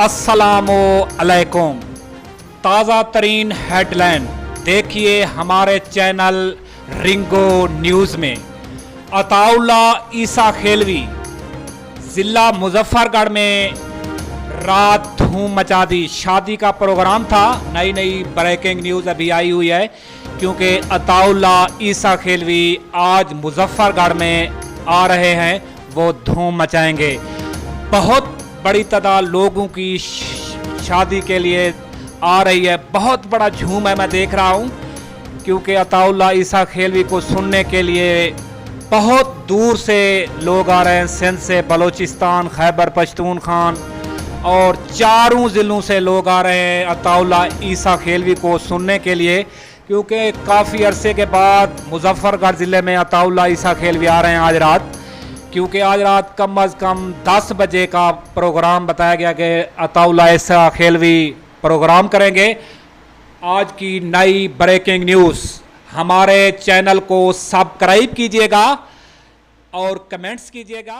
अस्सलामु अलैकुम। ताज़ा तरीन हेडलाइन देखिए हमारे चैनल रिंगो न्यूज़ में। अताउल्ला ईसा खेलवी ज़िला मुजफ्फरगढ़ में रात धूम मचा दी। शादी का प्रोग्राम था। नई ब्रेकिंग न्यूज़ अभी आई हुई है क्योंकि अताउल्ला ईसा खेलवी आज मुजफ्फरगढ़ में आ रहे हैं, वो धूम मचाएंगे। बहुत बड़ी तादाद लोगों की शादी के लिए आ रही है, बहुत बड़ा झूम है, मैं देख रहा हूँ क्योंकि अताउल्ला ईसा खेलवी को सुनने के लिए बहुत दूर से लोग आ रहे हैं। सिंध से, बलूचिस्तान, खैबर पख्तूनख्वा और चारों ज़िलों से लोग आ रहे हैं अताउल्ला ईसा खेलवी को सुनने के लिए, क्योंकि काफ़ी अरसे के बाद मुजफ्फरगढ़ ज़िले में अताउल्ला ईसा खेलवी आ रहे हैं आज रात। क्योंकि आज रात कम अज़ कम 10 बजे का प्रोग्राम बताया गया कि अताउल्ला ईसा खेलवी प्रोग्राम करेंगे। आज की नई ब्रेकिंग न्यूज़। हमारे चैनल को सब्सक्राइब कीजिएगा और कमेंट्स कीजिएगा।